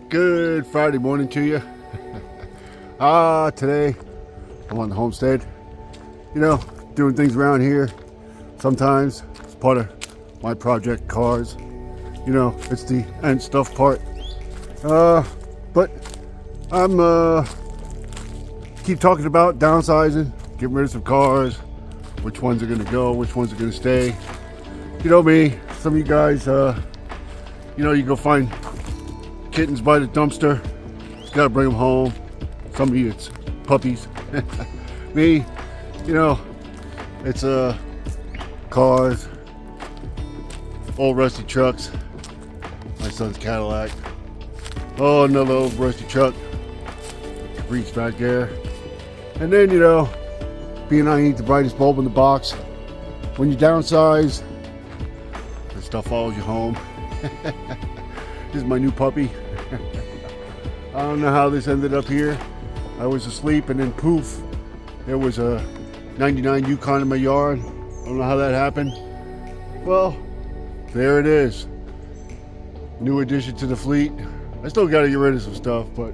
Good Friday morning to you. Today I'm on the homestead. You know, doing things around here. Sometimes it's part of my project, cars. You know, it's the end stuff part. But I'm keep talking about downsizing, getting rid of some cars, which ones are gonna go, which ones are gonna stay. You know me, some of you guys, you know, you go find kittens by the dumpster, you gotta bring them home. Some of you it's puppies. Me, you know, it's cars, old rusty trucks. My son's Cadillac. Oh, another old rusty truck. Caprice back there. And then, you know, being I ain't the brightest bulb in the box, when you downsize, the stuff follows you home. This is my new puppy. I don't know how this ended up here. I was asleep and then poof, there was a 99 Yukon in my yard. I don't know how that happened. Well, there it is. New addition to the fleet. I still got to get rid of some stuff, but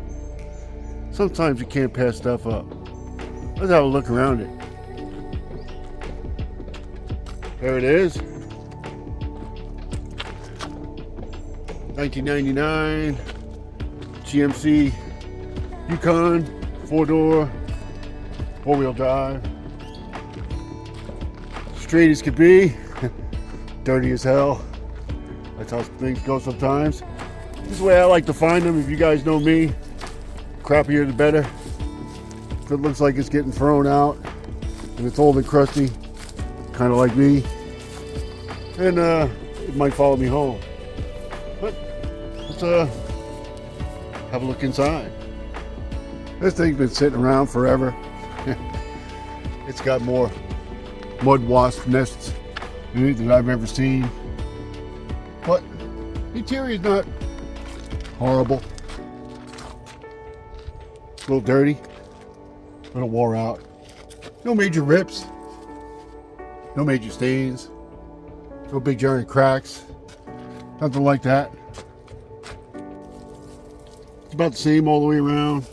sometimes you can't pass stuff up. Let's have a look around it. There it is. 1999 GMC Yukon, 4-door, 4-wheel drive. Straight as could be, dirty as hell. That's how things go sometimes. This is the way I like to find them. If you guys know me, crappier the better. If it looks like it's getting thrown out and it's old and crusty, kind of like me, and it might follow me home. But let's have a look inside. This thing's been sitting around forever. It's got more mud wasp nests in it than I've ever seen. But the interior's not horrible. It's a little dirty, a little wore out. No major rips, no major stains, no big giant cracks, nothing like that. It's about the same all the way around.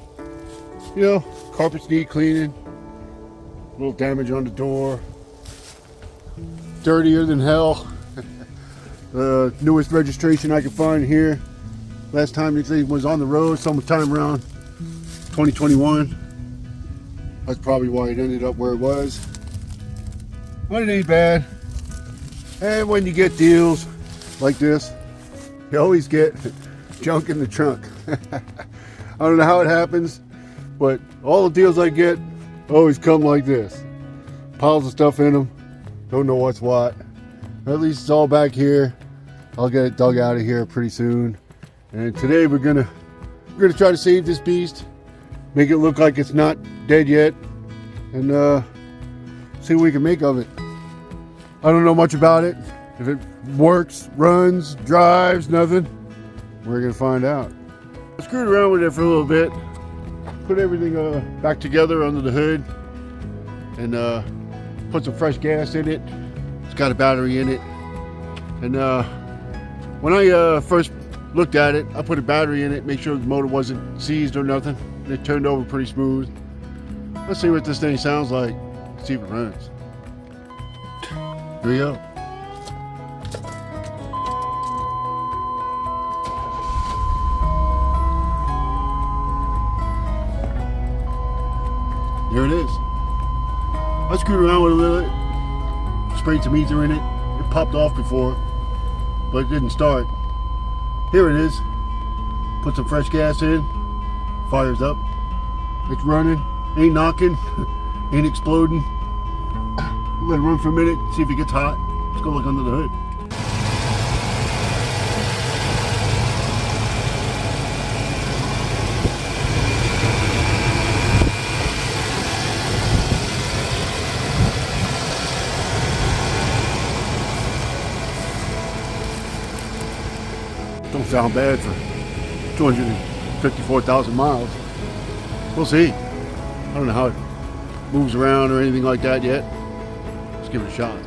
You know, carpets need cleaning, a little damage on the door, dirtier than hell. The newest registration I could find here, last time this thing was on the road, sometime around 2021. That's probably why it ended up where it was. But it ain't bad. And when you get deals like this, you always get junk in the trunk. I don't know how it happens, but all the deals I get always come like this. Piles of stuff in them, don't know what's what. At least it's all back here. I'll get it dug out of here pretty soon. And today we're gonna try to save this beast, make it look like it's not dead yet, and see what we can make of it. I don't know much about it. If it works, runs, drives, nothing, we're gonna find out. I screwed around with it for a little bit, put everything back together under the hood, and put some fresh gas in it. It's got a battery in it. And when I first looked at it, I put a battery in it, make sure the motor wasn't seized or nothing. And it turned over pretty smooth. Let's see what this thing sounds like, see if it runs. Here we go. There it is. I screwed around with it a little, sprayed some ether in it. It popped off before, but it didn't start. Here it is. Put some fresh gas in, fires up. It's running, ain't knocking, ain't exploding. Let it run for a minute, see if it gets hot. Let's go look under the hood. Don't sound bad for 254,000 miles. We'll see. I don't know how it moves around or anything like that yet. Let's give it a shot.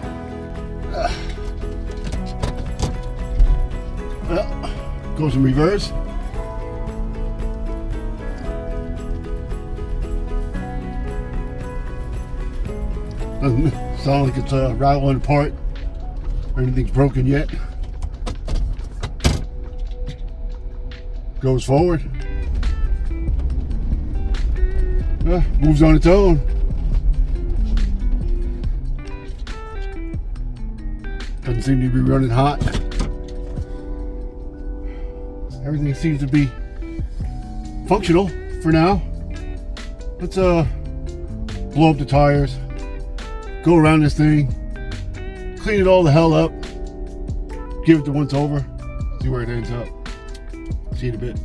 Goes in reverse. Doesn't sound like it's rattling apart or anything's broken yet. Goes forward. Moves on its own. Doesn't seem to be running hot. Everything seems to be functional for now. Let's blow up the tires, go around this thing, clean it all the hell up, give it the once over, see where it ends up. See you in a bit.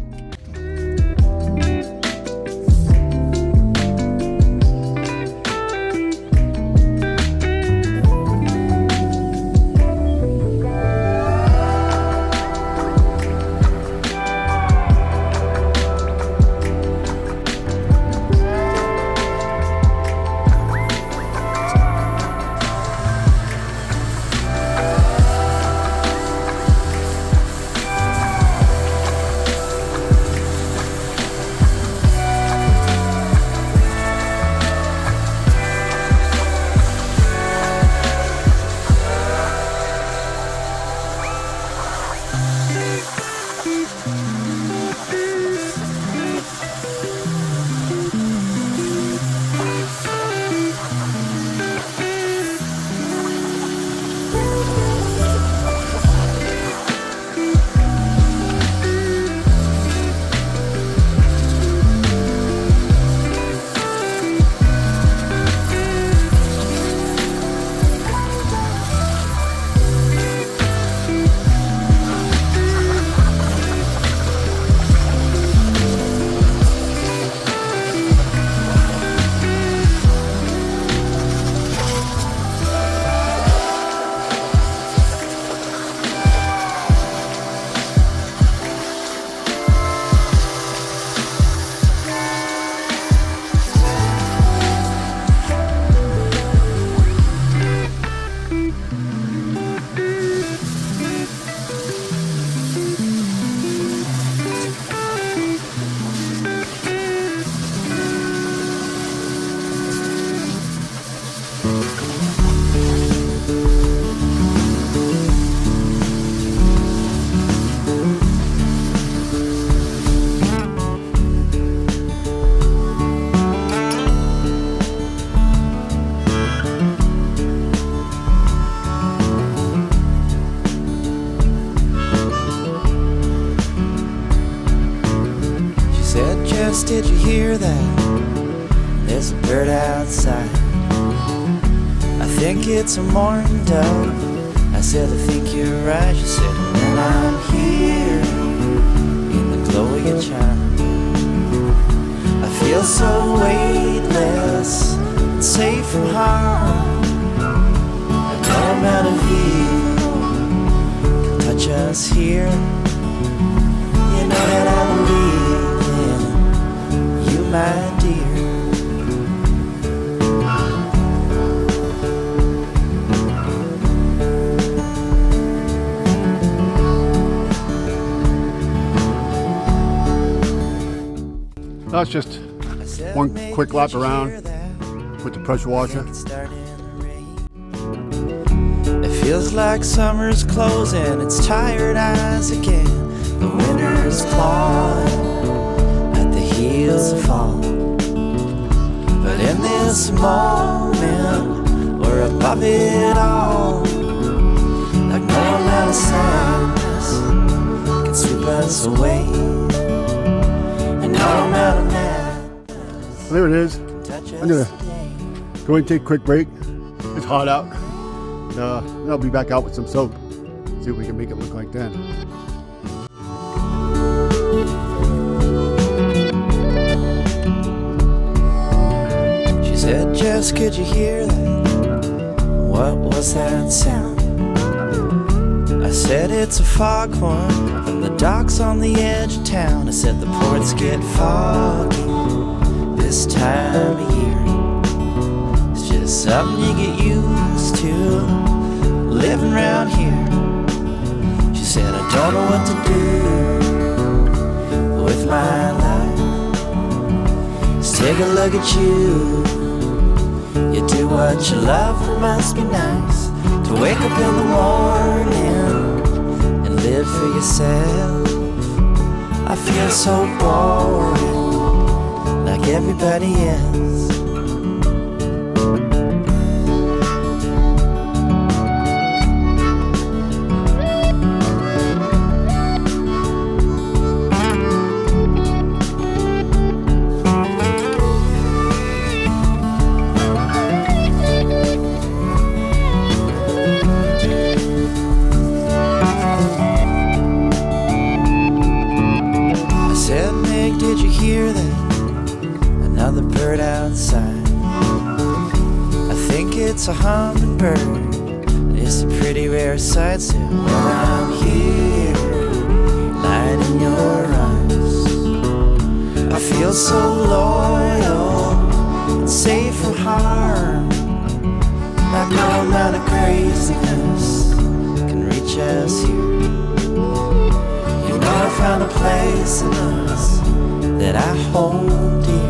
Did you hear that? There's a bird outside. I think it's a mourning dove. I said, I think you're right. She said, when I'm here in the glow of your charm, I feel so weightless and safe from harm. And no amount of evil can touch us here. You know that I believe my dear. That's just one quick lap around with the pressure washer. It feels like summer's closing its tired eyes again. The winter's clawing heels of fall, but in this moment we're above it all. Like no amount of sadness can sweep us away, and no amount of madness. There it is. I'm gonna go and take a quick break. It's hot out. Then I'll be back out with some soap. See if we can make it look like then. Said, Jess, could you hear that? What was that sound? I said, it's a foghorn from the docks on the edge of town. I said, the ports get foggy this time of year. It's just something you get used to living around here. She said, I don't know what to do with my life. Let's take a look at you. You do what you love, it must be nice to wake up in the morning and live for yourself. I feel so boring, like everybody else. Did you hear that? Another bird outside. I think it's a hummingbird. It's a pretty rare sight. So when I'm here, lying in your arms, I feel so loyal and safe from harm. Like no amount of craziness can reach us here. You know I found a place in us that I hold dear.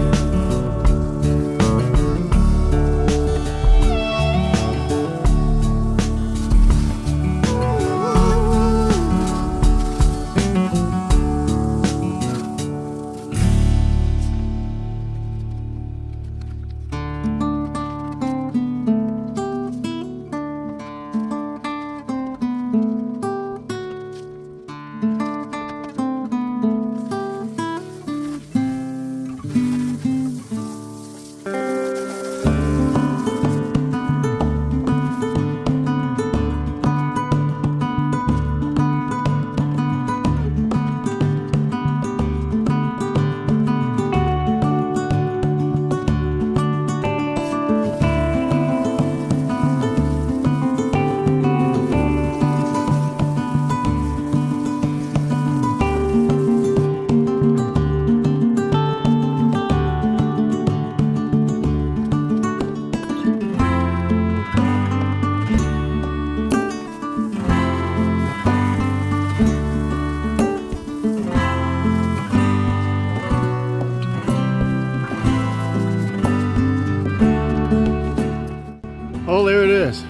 Oh, there it is.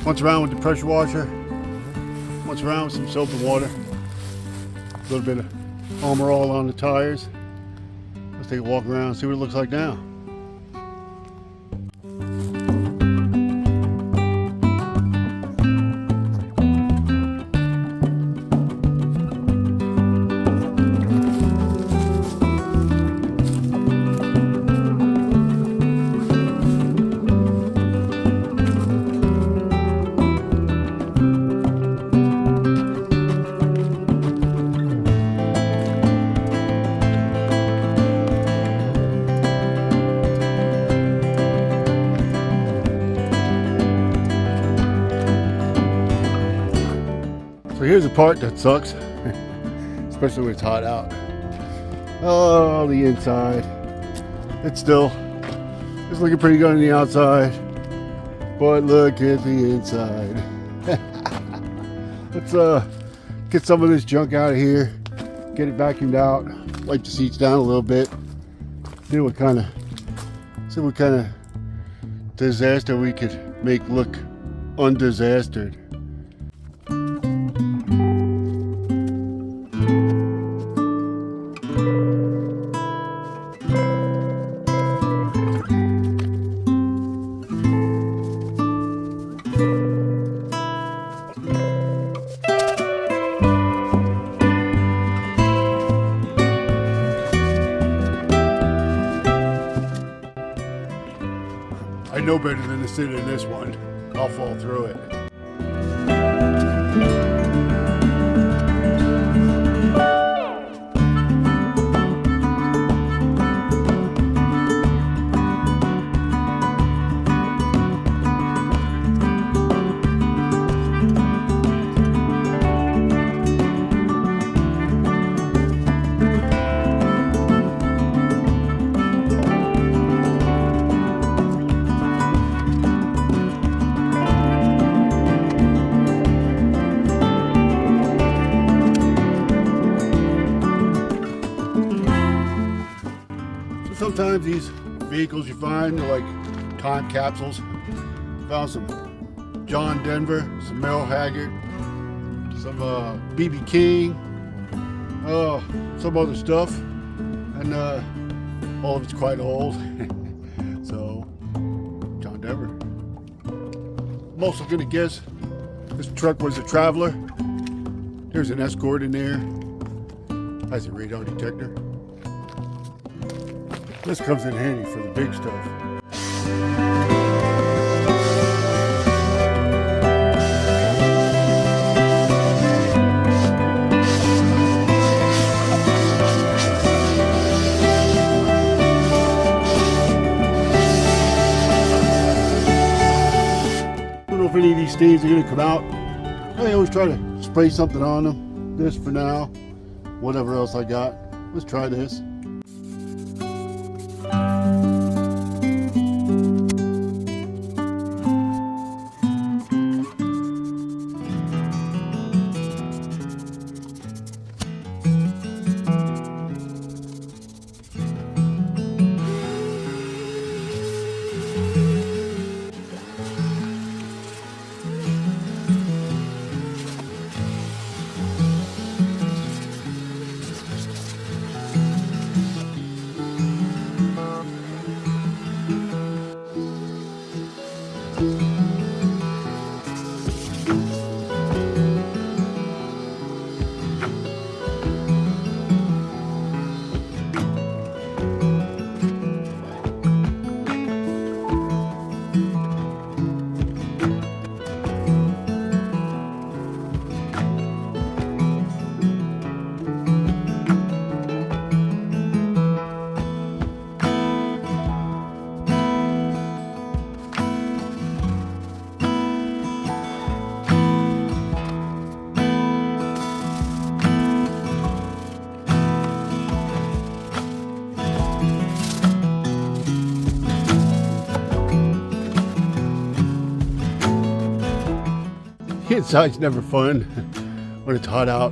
Once around with the pressure washer. Once around with some soap and water. A little bit of Armor All on the tires. Let's take a walk around and see what it looks like now. So here's the part that sucks, especially when it's hot out. Oh, the inside. It's looking pretty good on the outside, but look at the inside. Let's get some of this junk out of here, get it vacuumed out, wipe the seats down a little bit, see what kind of disaster we could make look undisastered. I know better than to sit in this one. I'll fall through it. Sometimes these vehicles you find are like time capsules. Found some John Denver, some Merle Haggard, some B.B. King, some other stuff, and all of it's quite old. So, John Denver. I'm also gonna guess this truck was a Traveler. There's an Escort in there. Has a radar detector. This comes in handy for the big stuff. I don't know if any of these stains are going to come out. I always try to spray something on them. This for now. Whatever else I got. Let's try this. Inside's never fun when it's hot out,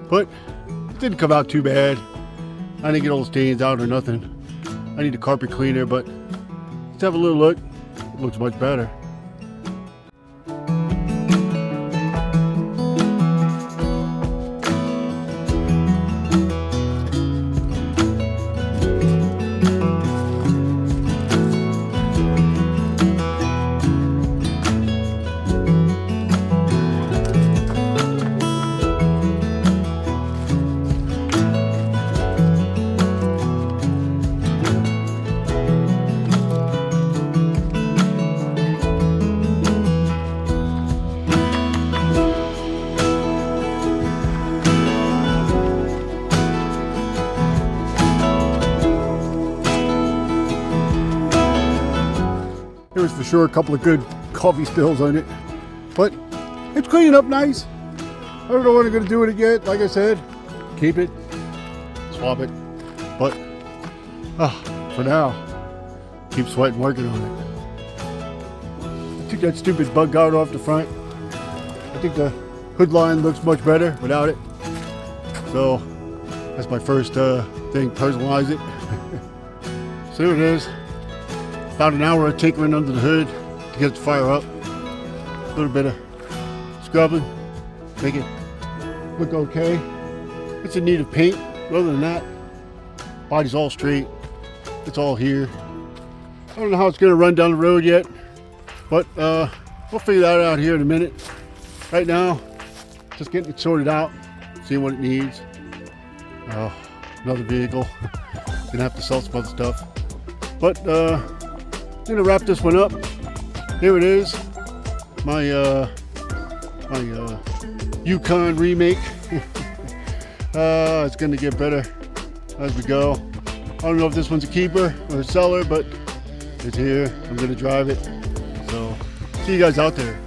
but it didn't come out too bad. I didn't get all the stains out or nothing. I need a carpet cleaner, but let's have a little look. It looks much better. There was for sure a couple of good coffee spills on it, but it's cleaning up nice. I don't know when I'm going to do it again. Like I said, keep it, swap it, but for now, keep sweating working on it. I took that stupid bug guard off the front. I think the hood line looks much better without it. So that's my first thing, personalize it. So here it is. About an hour of tinkering under the hood to get the fire up. A little bit of scrubbing, make it look okay. It's in need of paint. Other than that, body's all straight. It's all here. I don't know how it's gonna run down the road yet, but we'll figure that out here in a minute. Right now, just getting it sorted out, seeing what it needs. Another vehicle. Gonna have to sell some other stuff. But I'm gonna wrap this one up. Here it is, my Yukon remake. It's gonna get better as we go. I don't know if this one's a keeper or a seller, but it's here. I'm gonna drive it. So see you guys out there.